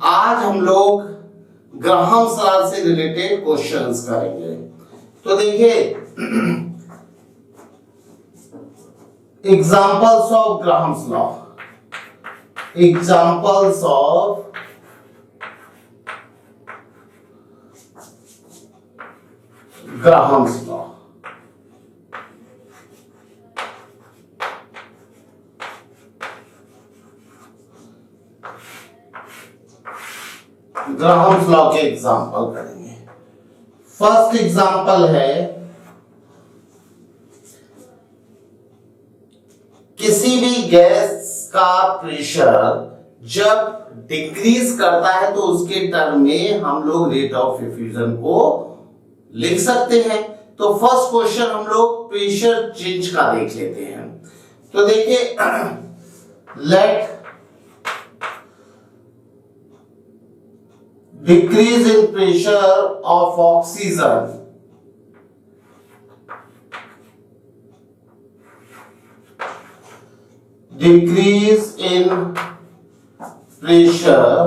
आज हम लोग ग्राहम्स लॉ से रिलेटेड क्वेश्चंस करेंगे। तो देखिए examples of Graham's law, examples of Graham's law. Graham's law के एग्जांपल करेंगे। फर्स्ट एग्जांपल है, किसी भी गैस का प्रेशर जब डिक्रीज करता है तो उसके टर्म में हम लोग रेट ऑफ डिफ्यूजन को लिख सकते हैं। तो फर्स्ट क्वेश्चन हम लोग प्रेशर चेंज का देख लेते हैं। तो देखिए late decrease in pressure of oxygen decrease in pressure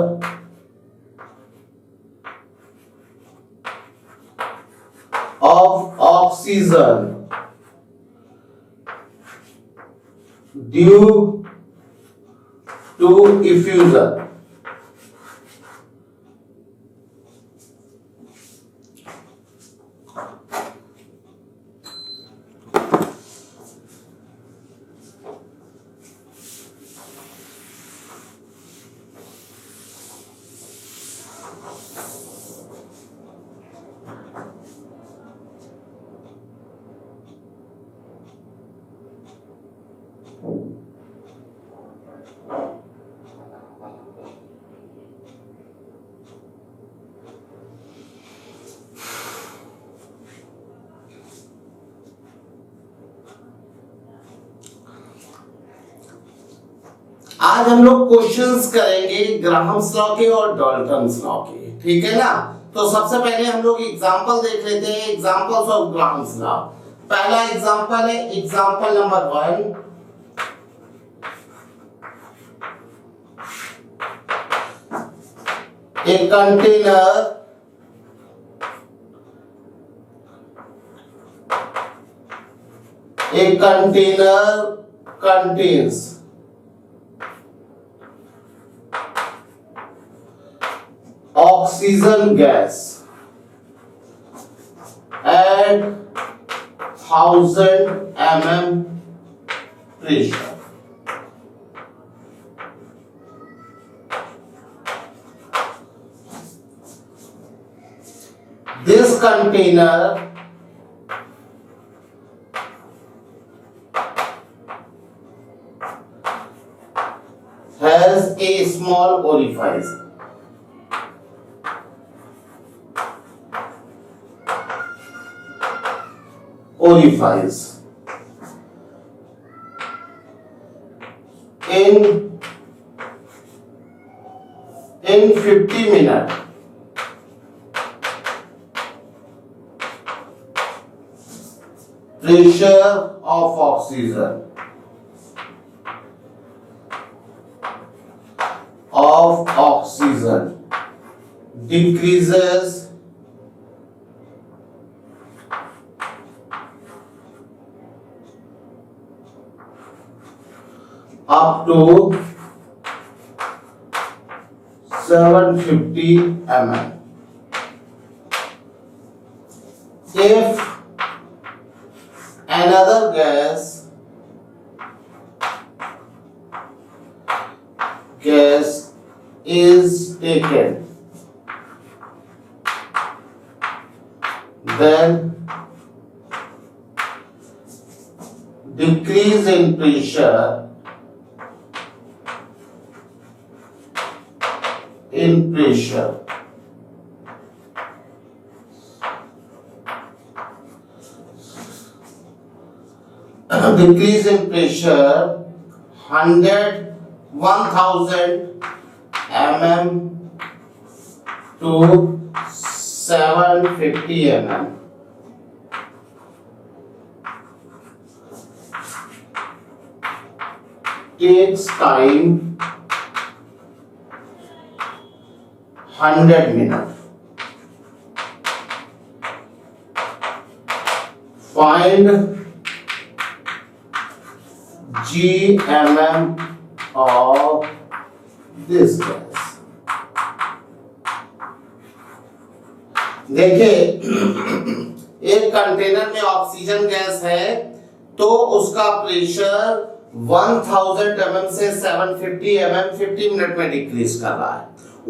of oxygen due to effusion। आज हम लोग क्वेश्चंस करेंगे ग्राहम्स लॉ के और डाल्टन्स लॉ के, ठीक है ना। तो सबसे पहले हम लोग एग्जांपल देख लेते हैं, एग्जांपल्स ऑफ ग्राहम्स लॉ। पहला एग्जांपल है example number 1, a container contains oxygen gas at 1000 mm pressure। This container has a small orifice in 50 minutes pressure of oxygen decreases up to 750 mm। If another gas is taken, then decrease in pressure decrease in pressure 1000 mm to 750 mm। takes time 100 minute. Find GMM of this gas। देखिए एक container में oxygen gas है तो उसका pressure 1000 mm से 750 mm 50 minute में decrease कर रहा है।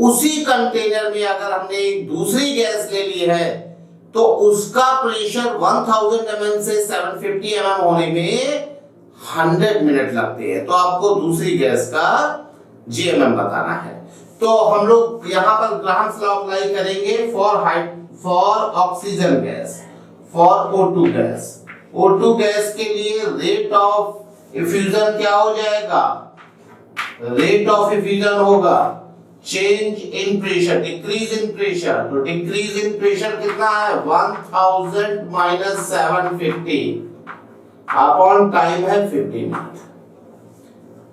उसी कंटेनर में अगर हमने एक दूसरी गैस ले ली है तो उसका प्रेशर 1000 mm से 750 mm होने में 100 मिनट लगते हैं। तो आपको दूसरी गैस का GMM बताना है। तो हम लोग यहां पर ग्राहम्स लॉ अप्लाई करेंगे for oxygen gas, for O2 gas. O2 gas के लिए रेट ऑफ इफ्यूजन क्या हो जाएगा? रेट ऑफ इफ्यूजन होगा change in pressure, decrease in pressure. तो डिक्रीज इन प्रेशर कितना है? 1000 माइनस 750 अपॉन टाइम है 50 मिनट।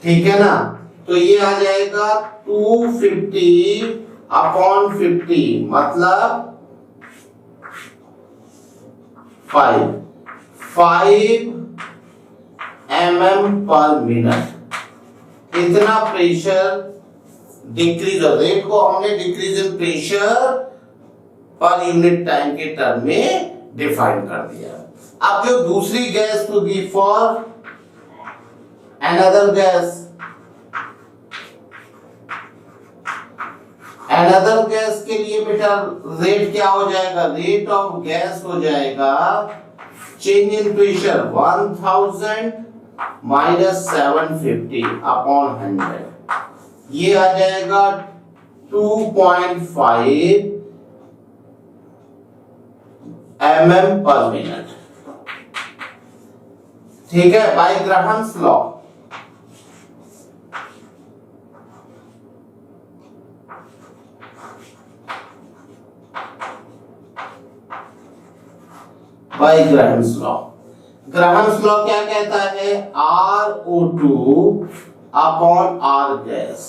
ठीक है ना? तो ये आ जाएगा 250 अपॉन 50 मतलब 5 mm पर मिनट। इतना प्रेशर डिक्रीज, रेट को हमने decrease in pressure per unit time के टर्म में डिफाइन कर दिया। अब जो दूसरी गैस होगी for another gas, another gas के लिए बेटा रेट क्या हो जाएगा? रेट ऑफ गैस हो जाएगा change in pressure 1000 minus 750 upon 100। ये आ जाएगा 2.5 mm पर मिनट। ठीक है, by Graham's law. By Graham's law. Graham's law क्या कहता है? RO2 upon R gas.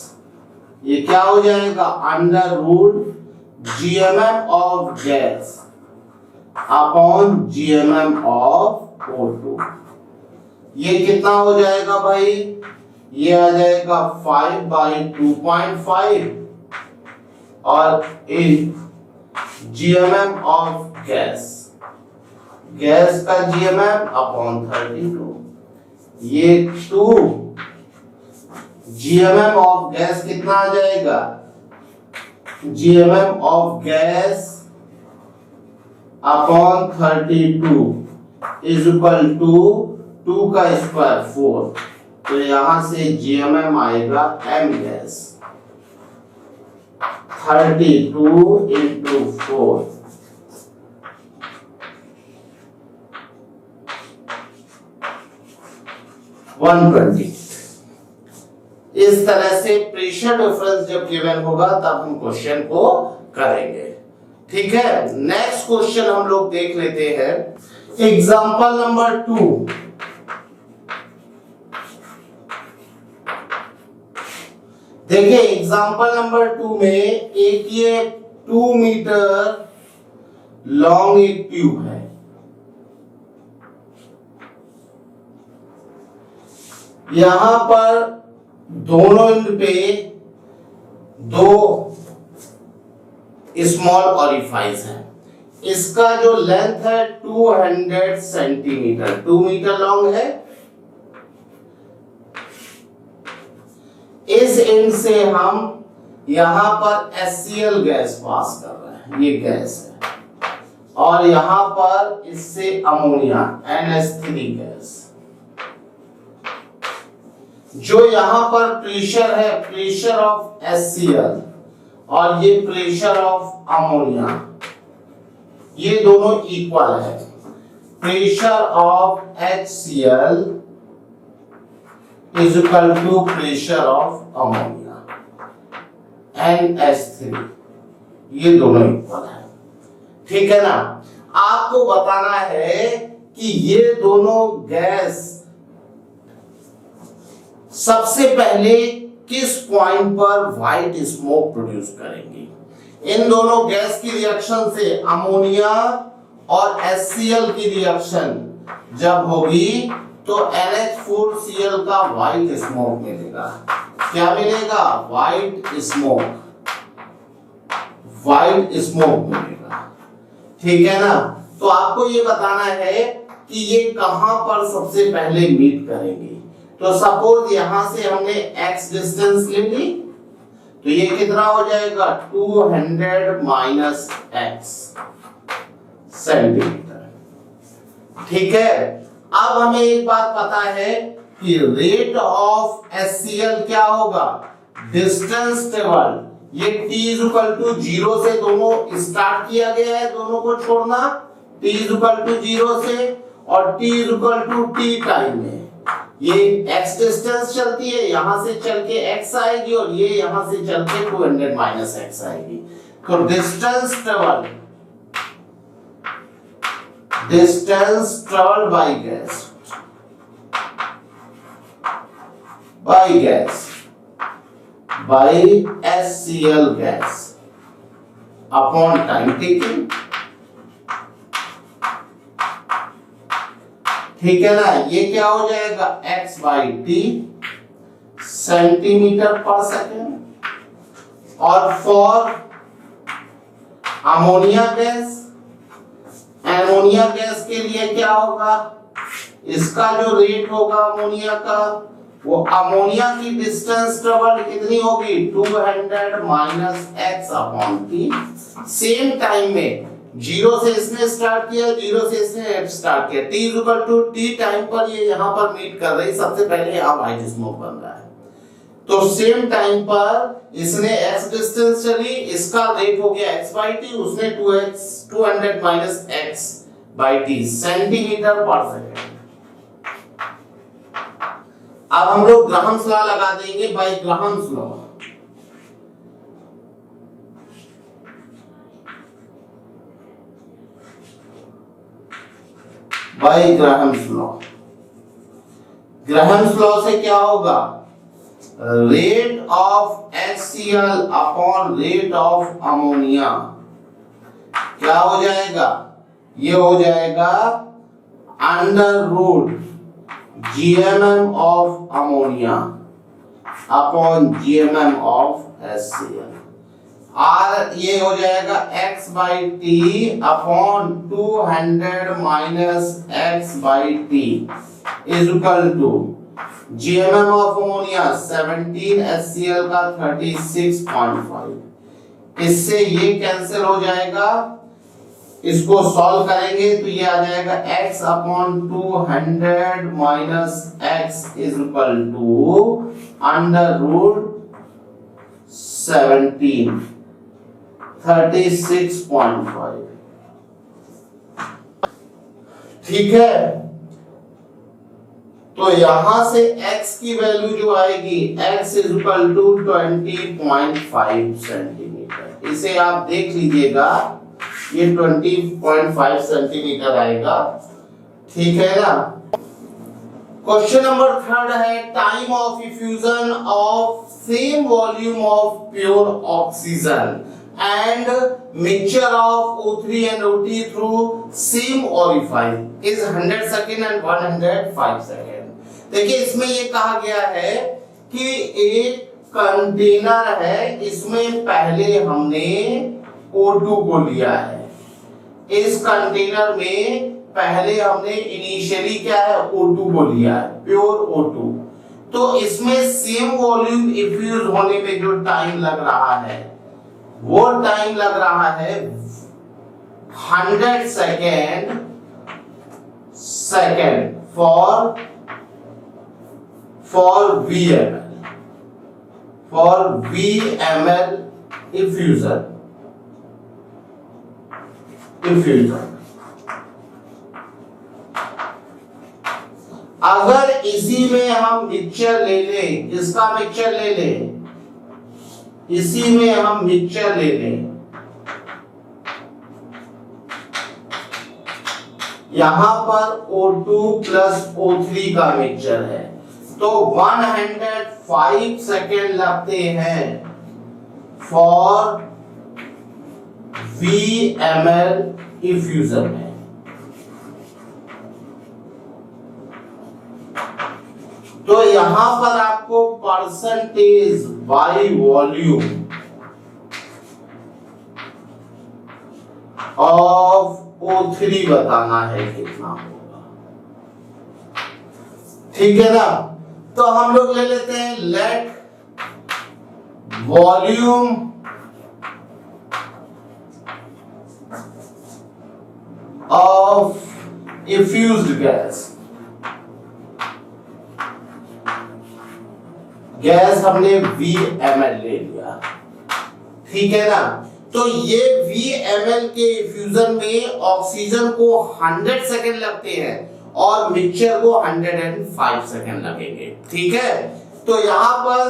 ये क्या हो जाएगा? Under root GMM of gas upon GMM of O2। ये कितना हो जाएगा भाई? ये आ जाएगा 5/2.5 और GMM ऑफ गैस, गैस का GMM अपॉन 32। ये 2 GMM ऑफ गैस कितना आ जाएगा? GMM of gas upon 32 is equal to 2 का स्क्वायर 4। तो यहां से GMM आएगा M गैस 32 इंटू 4 120। इस तरह से प्रेशर डिफरेंस जब गिवन होगा तब हम क्वेश्चन को करेंगे। ठीक है, नेक्स्ट क्वेश्चन हम लोग देख लेते हैं। Example number 2। देखिए एग्जांपल नंबर 2 में एक ये 2 मीटर लॉन्ग एक ट्यूब है। यहां पर दोनों एंड पे 2 स्मॉल ऑरिफाइस है। इसका जो लेंथ है 200 सेंटीमीटर, 2 मीटर लॉन्ग है। इस एंड से हम यहां पर HCl गैस पास कर रहे हैं, ये गैस है, और यहां पर इससे अमोनिया NH3 गैस। जो यहां पर प्रेशर है, प्रेशर ऑफ HCl और ये प्रेशर ऑफ अमोनिया, ये दोनों इक्वल है। Pressure of HCl is equal to pressure of ammonia NH3, ये दोनों इक्वल है। ठीक है ना? आपको बताना है कि ये दोनों गैस सबसे पहले किस पॉइंट पर व्हाइट स्मोक प्रोड्यूस करेंगी। इन दोनों गैस की रिएक्शन से अमोनिया और HCl की रिएक्शन जब होगी तो NH4Cl का व्हाइट स्मोक मिलेगा। क्या मिलेगा? व्हाइट स्मोक, व्हाइट स्मोक मिलेगा। ठीक है ना? तो आपको ये बताना है कि ये कहां पर सबसे पहले मीट करेंगे। तो सपोज यहां से हमने x डिस्टेंस ले ली, तो ये कितना हो जाएगा? 200 माइनस x सेंटीमीटर। ठीक है, अब हमें एक बात पता है कि रेट ऑफ HCl क्या होगा? Distance travel. ये t=0 से दोनों स्टार्ट किया गया है, दोनों को छोड़ना t=0 से, और t=t टाइम में ये x डिस्टेंस चलती है, यहां से चल के x आएगी और ये यहां से चल के 200 माइनस x आएगी। तो distance travel by HCl gas upon time taken। ठीक है ना? ये क्या हो जाएगा? x/t सेंटीमीटर पर सेकेंड। और for ammonia gas, ammonia gas के लिए क्या होगा? इसका जो रेट होगा अमोनिया का, वो अमोनिया की डिस्टेंस ट्रेवल कितनी होगी? 200 minus x upon t। Same time में 0 से इसने स्टार्ट किया, 0 से इसने स्टार्ट किया, t=t टाइम पर ये यहाँ पर मीट कर रही। सबसे पहले यहाँ व्हाइट स्मोक बन रहा है, तो सेम टाइम पर इसने x डिस्टेंस चली, इसका रेट हो गया x/t, उसने 200 माइनस x/t सेंटीमीटर पर सेकेंड। अब हम लोग ग्राहम्स लॉ लगा देंगे, by Graham's law. By Graham's law, Graham's law से क्या होगा? Rate of HCl upon rate of ammonia क्या हो जाएगा? ये हो जाएगा under root GMM of ammonia upon GMM of HCl। और ये हो जाएगा x/t upon 200 minus x/t is equal to GMM of ammonia 17, HCl का 36.5। इससे ये कैंसिल हो जाएगा, इसको सॉल्व करेंगे तो ये आ जाएगा x upon 200 minus x is equal to under root 17, 36.5। ठीक है, तो यहां से x की वैल्यू जो आएगी x is equal to 20.5 centimetre. इसे आप देख लीजिएगा, ये 20.5 सेंटीमीटर आएगा। ठीक है ना? क्वेश्चन नंबर 3 है time of effusion of same volume of pure oxygen and mixture of O3 and OT through same orifice is 100 second and 105 second. देखिए इसमें ये कहा गया है कि एक कंटेनर है, इसमें पहले हमने O2 को लिया है। इस कंटेनर में पहले हमने इनिशियली क्या है? O2 को लिया है, प्योर O2। तो इसमें सेम वॉल्यूम इफ्यूज होने में जो टाइम लग रहा है वो टाइम लग रहा है 100 सेकेंड फॉर VmL इफ्यूजन। अगर इसी में हम मिक्सचर ले लें, इसका मिक्सचर ले लें, इसी में हम मिक्सचर ले लें, यहां पर O2 प्लस O3 का मिक्सचर है, तो 105 सेकेंड लगते हैं फॉर VmL इफ्यूजन है। तो यहां पर आपको percentage by volume of O3 बताना है कितना होगा। ठीक है ना। तो हम लोग ले लेते हैं let volume of effused gas, gas हमने VmL ले लिया। ठीक है ना। तो ये VmL के इफ्यूजन में ऑक्सीजन को 100 सेकेंड लगते हैं और मिक्सचर को 105 सेकेंड लगेंगे। ठीक है। तो यहां पर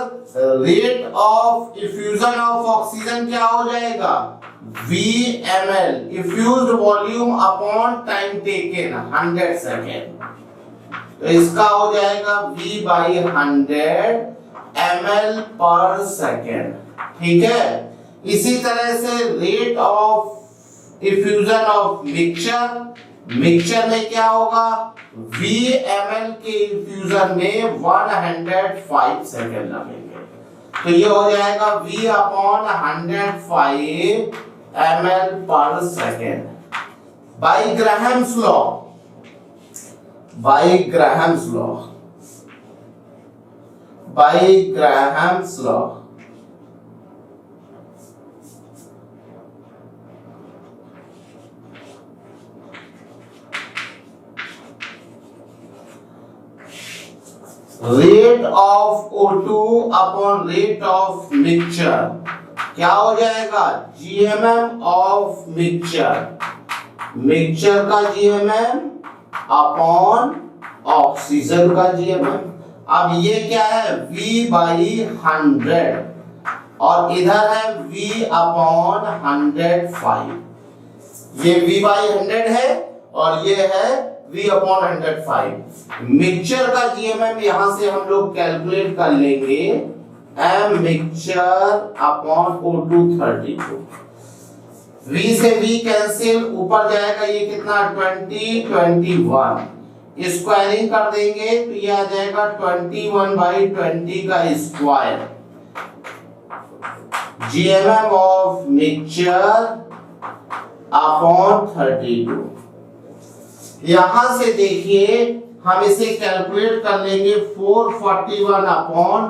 rate of effusion of oxygen क्या हो जाएगा, VmL effused volume upon time taken 100 second. तो इसका हो जाएगा V/100 ml पर सेकेंड। ठीक है। इसी तरह से rate of effusion of mixture, mixture में क्या होगा, VmL के इफ्यूजन में 105 सेकेंड लगेंगे। तो ये हो जाएगा V/105 ml पर second by Graham's law, by Graham's law, by Graham's law. Rate of O2 upon rate of mixture क्या हो जाएगा, GMM ऑफ मिक्सचर, मिक्सचर का GMM अपॉन ऑक्सीजन का GMM। अब ये क्या है, V/100 और इधर है V/105। ये V/100 है और ये है V/105। मिक्सचर का GMM यहां से हम लोग कैलकुलेट कर लेंगे, M mixture upon O2 32। V से V कैंसिल, ऊपर जाएगा ये कितना 20 21, स्क्वायरिंग कर देंगे तो ये आ जाएगा 21/20 का square. GMM of mixture upon 32। यहां से देखिए हम इसे कैलकुलेट कर लेंगे 441 अपॉन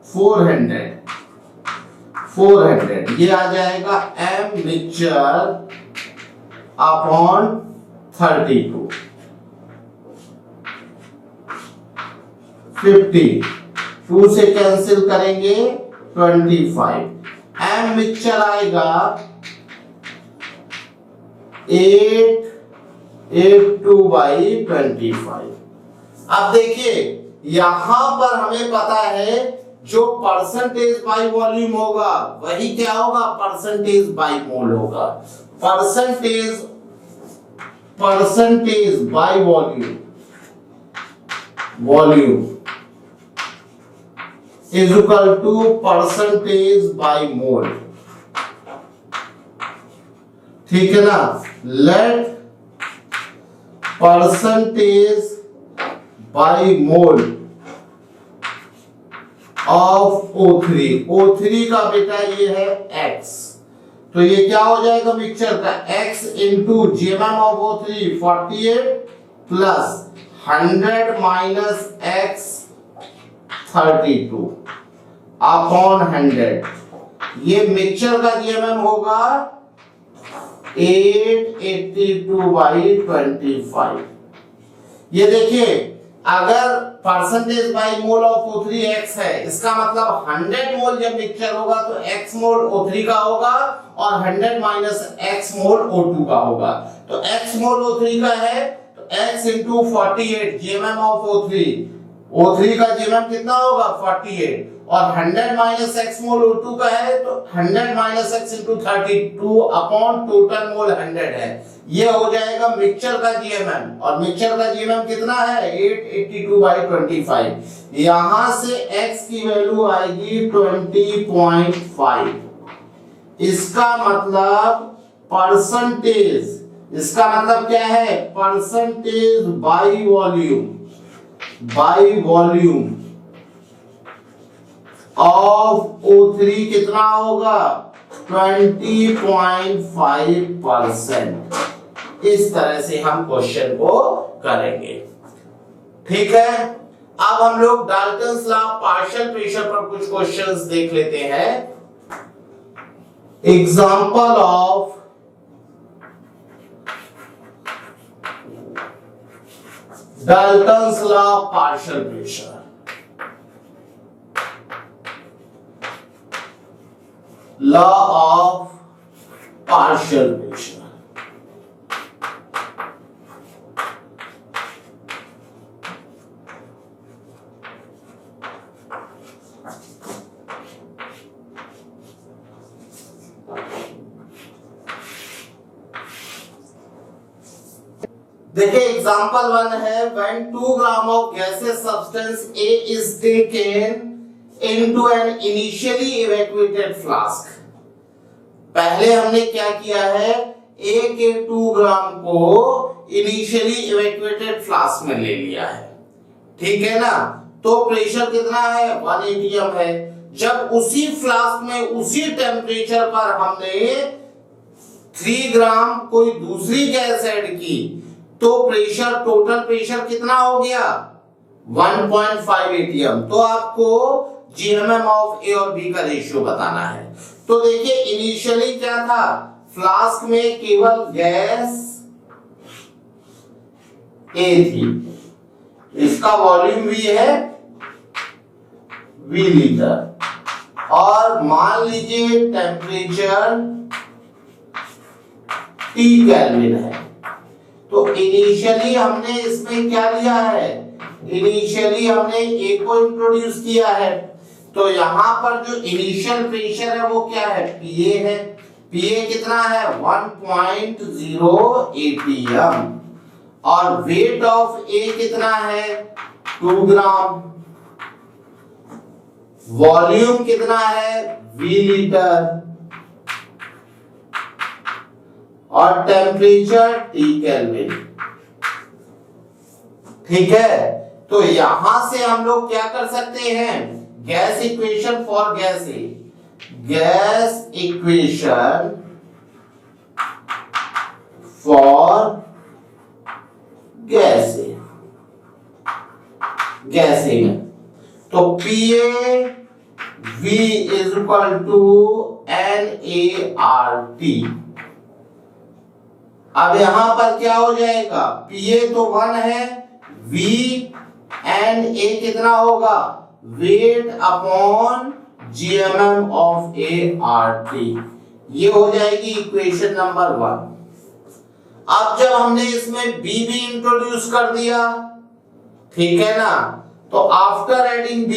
400, ये आ जाएगा M मिक्सचर अपॉन 32 50, 2 से कैंसिल करेंगे 25, M मिक्सचर आएगा 882/25। अब देखिए यहां पर हमें पता है जो परसेंटेज बाय वॉल्यूम होगा वही क्या होगा, परसेंटेज बाय मोल होगा। Percentage by volume, volume is equal to percentage by mole. ठीक है ना। Let percentage by mole of O3 का बेटा ये है X, तो ये क्या हो जाएगा मिक्सचर का X into GMM of O3 48 plus 100 minus X 32 upon 100। ये मिक्सचर का GMM होगा 882/25। ये देखिए अगर percentage by mole of O3 X है, इसका मतलब 100 मोल जब मिक्सचर होगा तो X मोल O3 का होगा और 100 माइनस X मोल O2 का होगा। तो X मोल O3 का है तो X into 48 GMM of O3 का GMM कितना होगा 48 और 100 माइनस X मोल O2 का है तो 100 minus X into 32 upon total mole 100 है। ये हो जाएगा मिक्सचर का GMM और मिक्सचर का GMM कितना है 882/25। यहां से X की वैल्यू आएगी 20.5। इसका मतलब परसेंटेज, इसका मतलब क्या है, percentage by volume of O3 कितना होगा, 20.5%। इस तरह से हम क्वेश्चन को करेंगे। ठीक है, अब हम लोग डाल्टन्स लॉ पार्शियल प्रेशर पर कुछ क्वेश्चंस देख लेते हैं। Example of Dalton's law partial pressure. Law of partial pressure. देखिए एग्जांपल 1 है, when 2 gram of gaseous substance A is taken into an initially evacuated flask। पहले हमने क्या किया है, A के 2 ग्राम को इनिशियली इवैक्यूएटेड फ्लास्क में ले लिया है, ठीक है ना। तो प्रेशर कितना है, 1 atm है। जब उसी फ्लास्क में उसी टेम्परेचर पर हमने 3 ग्राम कोई दूसरी गैस ऐड की तो प्रेशर, टोटल प्रेशर कितना हो गया, 1.5 atm। तो आपको GMM ऑफ A और B का रेशियो बताना है। तो देखिए इनिशियली क्या था, फ्लास्क में केवल गैस A थी, इसका वॉल्यूम V है V लीटर, और मान लीजिए टेम्परेचर T केल्विन है। तो इनिशियली हमने इसमें क्या लिया है, इनिशियली हमने A को इंट्रोड्यूस किया है। तो यहां पर जो इनिशियल प्रेशर है वो क्या है, PA है। PA कितना है, 1.0 atm, और वेट ऑफ A कितना है, 2 ग्राम, वॉल्यूम कितना है, V लीटर, और टेम्परेचर T केल्विन। ठीक है, तो यहां से हम लोग क्या कर सकते हैं, gas equation for gas A, gas equation for gas A, gas A में तो PA V is equal to NaRT। अब यहां पर क्या हो जाएगा, PA तो 1 है, V एंड A कितना होगा, weight upon GMM of ART। ये हो जाएगी इक्वेशन नंबर 1। अब जब हमने इसमें B भी इंट्रोड्यूस कर दिया, ठीक है ना, तो आफ्टर एडिंग B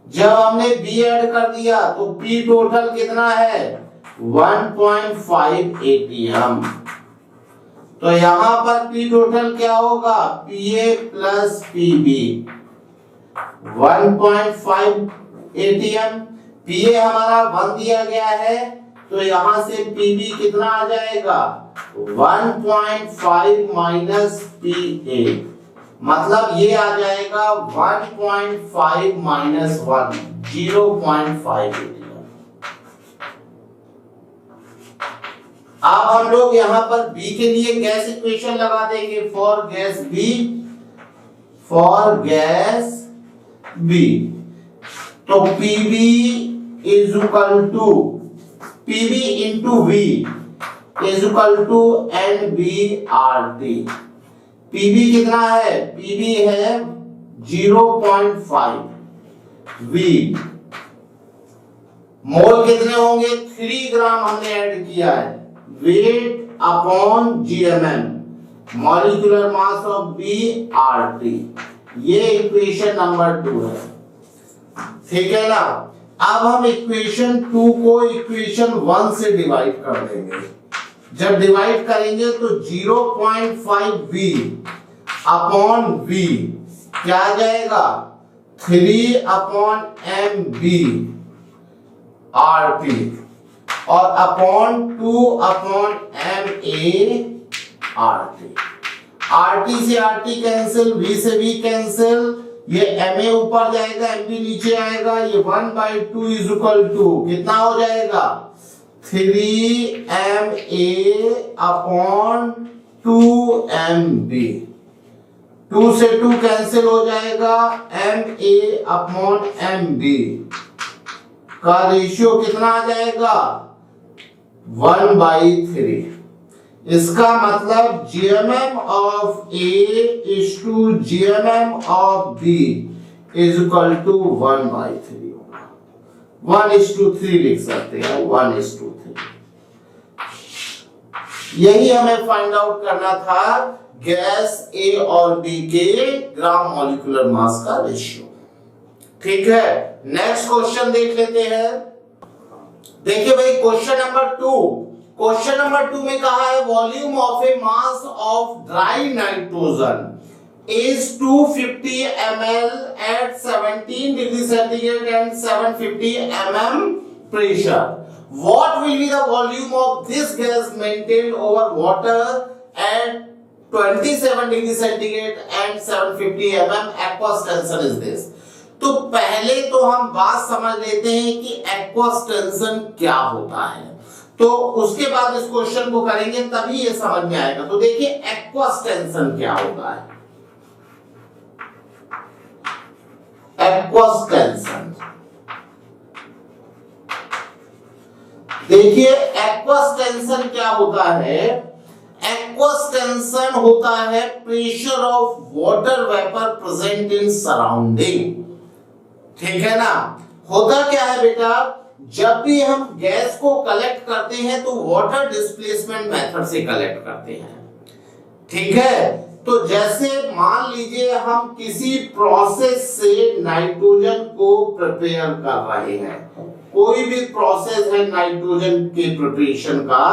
जब हमने B ऐड कर दिया तो P टोटल कितना है, 1.5 atm। तो यहां पर P टोटल क्या होगा, PA plus PB, 1.5 atm। PA हमारा 1 दिया गया है, तो यहां से PB कितना आ जाएगा, 1.5 माइनस PA, मतलब ये आ जाएगा 1.5 माइनस 1, 0.5 atm। अब हम लोग यहां पर B के लिए गैस इक्वेशन लगा देंगे, फॉर गैस B। तो PB is equal to PB into V is equal to NBRT। PB कितना है, PB है 0.5, V मोल कितने होंगे, 3 ग्राम हमने ऐड किया है, weight upon GMM, molecular mass of BRT। ये इक्वेशन नंबर 2 है, ठीक है ना। अब हम इक्वेशन 2 को इक्वेशन 1 से डिवाइड कर देंगे। जब डिवाइड करेंगे तो 0.5 V अपॉन V क्या आ जाएगा, 3/mb RT और अपॉन 2/ma RT। RT से RT कैंसिल, V से V कैंसिल, ये MA ऊपर जाएगा, MB नीचे आएगा, ये 1/2 इज इक्वल टू कितना हो जाएगा 3ma अपॉन 2mb। 2 से 2 कैंसिल हो जाएगा, ma अपॉन mb का रेशियो कितना आ जाएगा 1/3। इसका मतलब GMM of A is two GMM of B is equal to 1/3 होगा। 1:3 लिख सकते हैं, 1:3। यही हमें फाइंड आउट करना था गैस A और B के ग्राम मॉलिक्यूलर मास का रेशियो। ठीक है, नेक्स्ट क्वेश्चन देख लेते हैं। देखिए भाई क्वेश्चन नंबर 2। क्वेश्चन नंबर 2 में कहा है volume of A mass of dry nitrogen is 250 ml at 17 degree centigrade and 750 mm pressure. What will be the volume of this gas maintained over water at 27 degree centigrade and 750 mm? Aqueous tension is this. तो पहले तो हम बात समझ लेते हैं कि aqueous tension क्या होता है, तो उसके बाद इस क्वेश्चन को करेंगे तभी ये समझ में आएगा। तो देखिए एक्वस टेंशन क्या होता है। एक्वस टेंशन, देखिए एक्वस टेंशन क्या होता है। एक्वस टेंशन होता है pressure of water vapour present in surrounding. ठीक है ना। होता क्या है बेटा, जब भी हम गैस को कलेक्ट करते हैं तो वाटर डिस्प्लेसमेंट मेथड से कलेक्ट करते हैं। ठीक है, तो जैसे मान लीजिए हम किसी प्रोसेस से नाइट्रोजन को प्रिपेयर कर रहे हैं, कोई भी प्रोसेस है नाइट्रोजन के प्रिपरेशन का,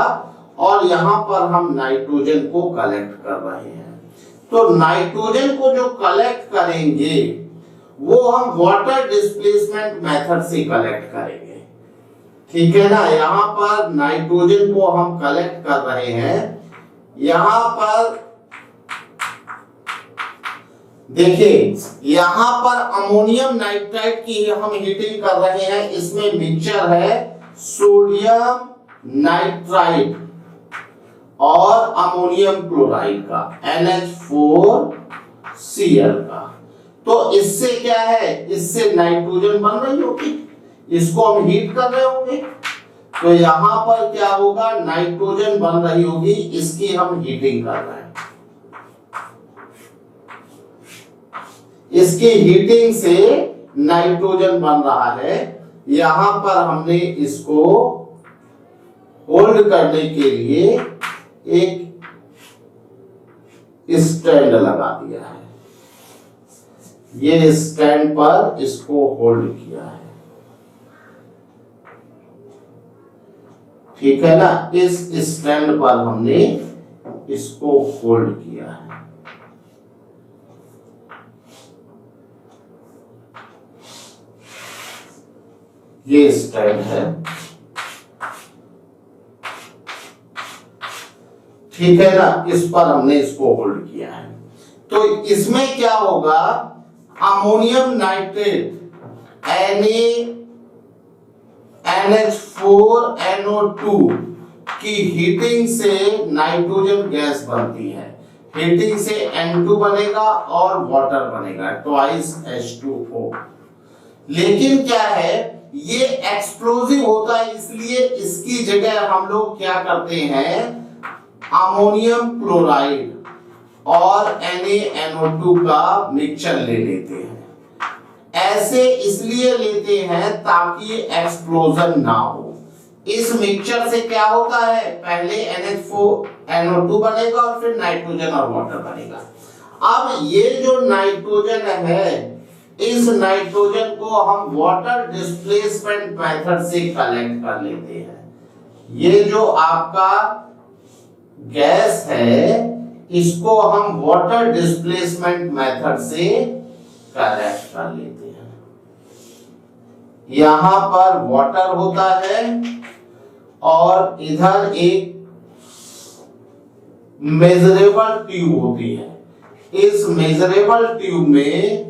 और यहां पर हम नाइट्रोजन को कलेक्ट कर रहे हैं। तो नाइट्रोजन को जो कलेक्ट करेंगे वो हम वाटर डिस्प्लेसमेंट मेथड से कलेक्ट करेंगे। ठीक है ना। यहां पर नाइट्रोजन को हम कलेक्ट कर रहे हैं, यहां पर देखिए यहां पर अमोनियम नाइट्राइड की हम हीटिंग कर रहे हैं। इसमें मिक्सचर है सोडियम नाइट्राइड और अमोनियम क्लोराइड का NH4Cl का। तो इससे क्या है, इससे नाइट्रोजन बन रही होगी, इसको हम हीट कर रहे होंगे, तो यहां पर क्या होगा नाइट्रोजन बन रही होगी, इसकी हम हीटिंग कर रहे हैं। इसकी हीटिंग से नाइट्रोजन बन रहा है। यहां पर हमने इसको होल्ड करने के लिए एक स्टैंड लगा दिया है, ये स्टैंड पर इसको होल्ड किया है। ठीक है ना, इस स्टैंड पर हमने इसको होल्ड किया है। ये स्टैंड है। ठीक है ना, इस पर हमने इसको होल्ड किया है। तो इसमें क्या होगा, अमोनियम नाइट्रेट NH4NO2 की हीटिंग से नाइट्रोजन गैस बनती है। हीटिंग से N2 बनेगा और वाटर बनेगा, ट्वाइस H2O। लेकिन क्या है, ये एक्सप्लोजिव होता है, इसलिए इसकी जगह हम लोग क्या करते हैं, अमोनियम क्लोराइड और NaNO2 का मिक्सचर ले लेते हैं। ऐसे इसलिए लेते हैं ताकि एक्सप्लोजन ना हो। इस मिक्सचर से क्या होता है, पहले NH4NO2 बनेगा और फिर नाइट्रोजन और वाटर बनेगा। अब ये जो नाइट्रोजन है, इस नाइट्रोजन को हम वाटर डिस्प्लेसमेंट मेथड से कलेक्ट कर लेते हैं। ये जो आपका गैस है, इसको हम वाटर डिस्प्लेसमेंट मेथड से कलेक्ट कर लेते हैं। यहां पर वाटर होता है और इधर एक मेजरेबल ट्यूब होती है। इस मेजरेबल ट्यूब में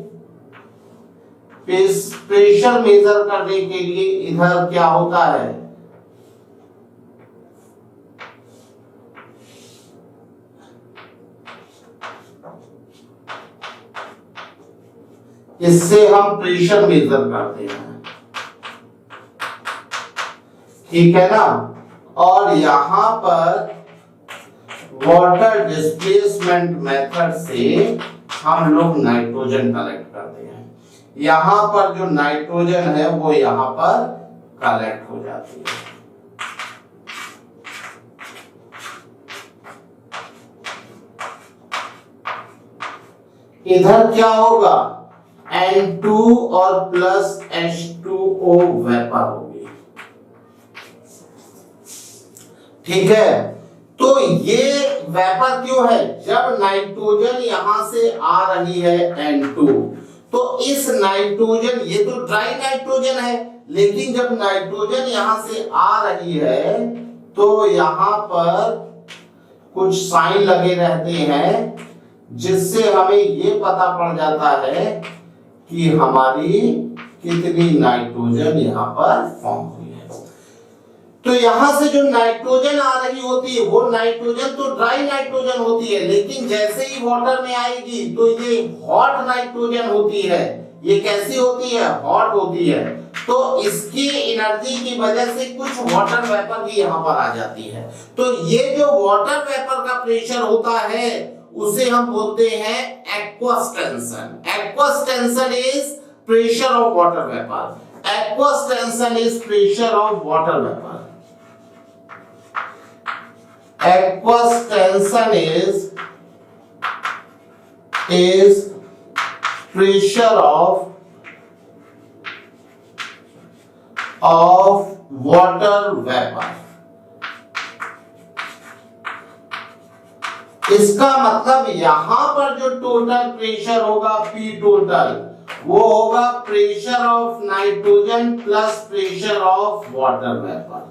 प्रेशर मेजर करने के लिए इधर क्या होता है, इससे हम प्रेशर मेजर करते हैं, ठीक है ना। और यहां पर वाटर डिस्प्लेसमेंट मेथड से हम लोग नाइट्रोजन कलेक्ट करते हैं। यहां पर जो नाइट्रोजन है वो यहां पर कलेक्ट हो जाती है। इधर क्या होगा, N2 और प्लस H2O वेपर होगी, ठीक है। तो ये वेपर क्यों है, जब नाइट्रोजन यहां से आ रही है N2, तो इस नाइट्रोजन, ये तो ड्राई नाइट्रोजन है, लेकिन जब नाइट्रोजन यहां से आ रही है तो यहां पर कुछ साइन लगे रहते हैं, जिससे हमें ये पता पड़ जाता है कि हमारी कितनी नाइट्रोजन यहां पर फॉर्म हुई है। तो यहां से जो नाइट्रोजन आ रही होती है वो नाइट्रोजन तो ड्राई नाइट्रोजन होती है, लेकिन जैसे ही वाटर में आएगी तो ये हॉट नाइट्रोजन होती है। ये कैसी होती है, हॉट होती है। तो इसकी एनर्जी की वजह से कुछ वाटर वेपर भी यहां पर आ जाती है। तो ये जो वाटर वेपर का प्रेशर होता है उसे हम बोलते हैं aqueous tension. Aqueous tension is pressure of water vapour. Aqueous tension is pressure of water vapour. Aqueous tension is pressure of water vapor। इसका मतलब यहां पर जो टोटल प्रेशर होगा P टोटल, वो होगा pressure of nitrogen plus pressure of water vapour,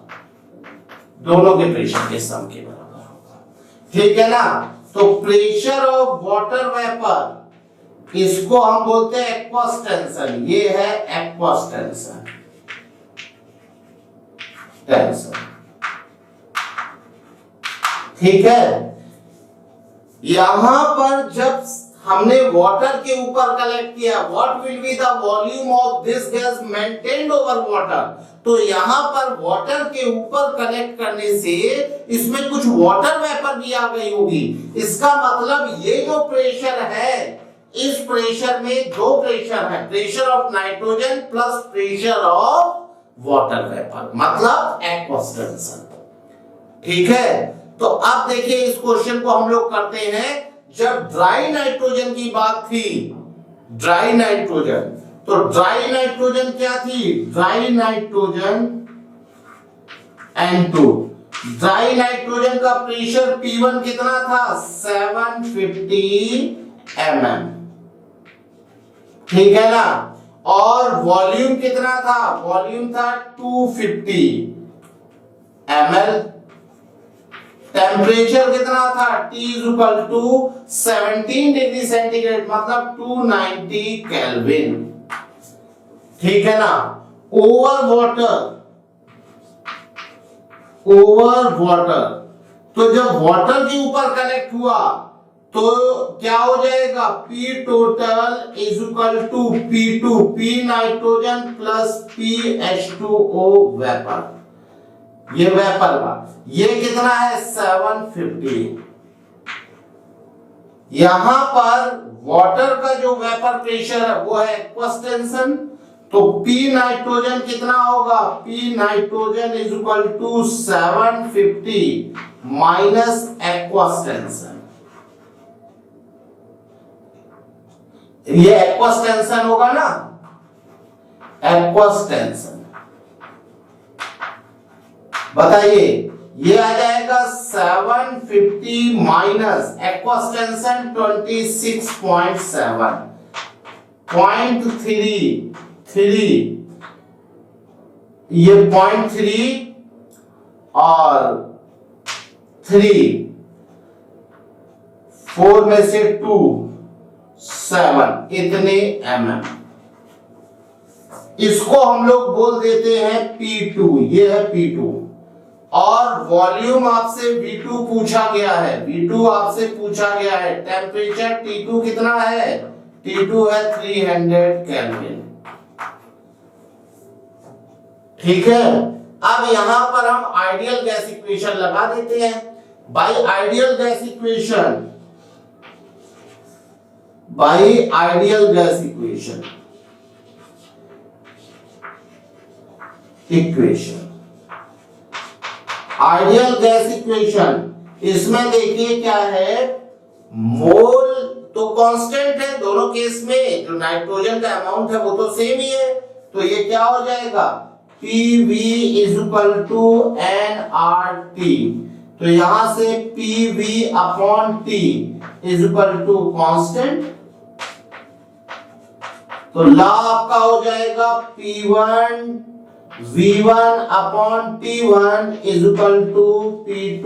दोनों के प्रेशर के सम के बराबर होगा, ठीक है ना। तो प्रेशर ऑफ वाटर वेपर, इसको हम बोलते हैं एक्वस टेंशन। ये है एक्वस टेंशन, ठीक है। यहां पर जब हमने वाटर के ऊपर कलेक्ट किया, what will be the volume of this gas maintained over water, तो यहां पर वाटर के ऊपर कलेक्ट करने से इसमें कुछ वाटर वेपर भी आ गई होगी। इसका मतलब ये जो प्रेशर है, इस प्रेशर में दो प्रेशर है, pressure of nitrogen plus pressure of water vapour, मतलब एक्वस टेंशन, ठीक है। तो अब देखिए इस क्वेश्चन को हम लोग करते हैं। जब ड्राई नाइट्रोजन की बात थी, ड्राई नाइट्रोजन, तो ड्राई नाइट्रोजन क्या थी, dry nitrogen N2। Dry nitrogen का प्रेशर P1 कितना था, 750 mm, ठीक है ना। और वॉल्यूम कितना था, वॉल्यूम था 250 ml। टेम्परेचर कितना था, T = 17 डिग्री सेंटीग्रेड, मतलब 290 केल्विन, ठीक है ना। ओवर वाटर, तो जब वाटर के ऊपर कलेक्ट हुआ तो क्या हो जाएगा, P total = P2, P nitrogen plus P H2O vapour, ये वेपर का, ये कितना है 750। यहां पर वाटर का जो वेपर प्रेशर है वो है एक्वस टेंशन, तो P नाइट्रोजन कितना होगा, P nitrogen = 750 minus aqueous tension. ये एक्वस टेंशन होगा ना, एक्वस टेंशन, बताइए ये आ जाएगा 750 माइनस एक्वस टेंशन 26.7, 0.33 ये 0.3 और 3, 4 में से 2, 7 इतने mm। इसको हम लोग बोल देते हैं P2, ये है P2। और वॉल्यूम आपसे V2 पूछा गया है, V2 आपसे पूछा गया है। टेम्परेचर T2 कितना है? T2 है 300 केल्विन। ठीक है, अब यहां पर हम आइडियल गैस इक्वेशन लगा देते हैं। By ideal gas equation, by ideal gas equation, ideal gas equation, इसमें देखिए क्या है, मोल तो कांस्टेंट है दोनों केस में, जो नाइट्रोजन का अमाउंट है वो तो सेम ही है, तो ये क्या हो जाएगा, PV = nRT। तो यहां से PV/T = कांस्टेंट, तो लॉ आपका हो जाएगा P1 V1/T1 = P2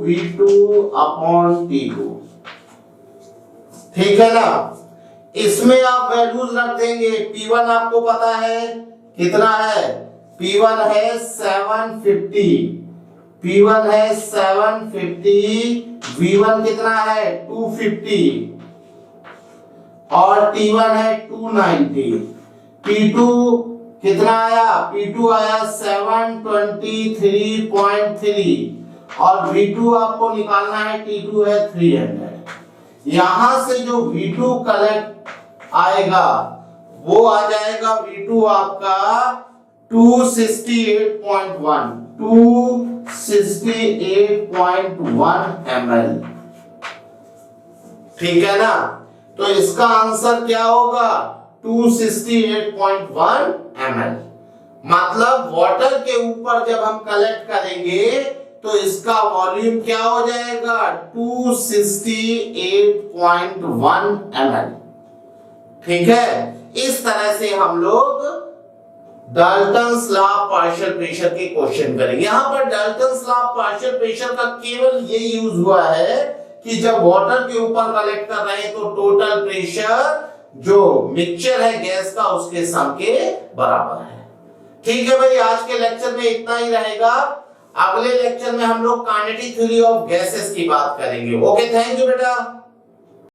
V2/T2। ठीक है ना। इसमें आप वैल्यूज रख देंगे। P1 आपको पता है कितना है, P1 है 750, P1 है 750, V1 कितना है 250 और T1 है 290। P2 कितना आया, P2 आया 723.3 और V2 आपको निकालना है, T2 है 300। यहां से जो V2 कलेक्ट आएगा वो आ जाएगा, V2 आपका 268.1 ml। ठीक है ना, तो इसका आंसर क्या होगा, 268.1 ml। मतलब वाटर के ऊपर जब हम कलेक्ट करेंगे तो इसका वॉल्यूम क्या हो जाएगा, 268.1 ml। ठीक है, इस तरह से हम लोग Dalton's law of partial pressure के क्वेश्चन करेंगे। यहां पर Dalton's law of partial pressure का केवल ये यूज हुआ है कि जब वाटर के ऊपर कलेक्ट कर रहे हैं तो टोटल प्रेशर जो मिक्सचर है गैस का उसके सम के बराबर है। ठीक है भाई, आज के लेक्चर में इतना ही रहेगा। अगले लेक्चर में हम लोग काइनेटिक थ्योरी ऑफ गैसेस की बात करेंगे। ओके, थैंक यू बेटा।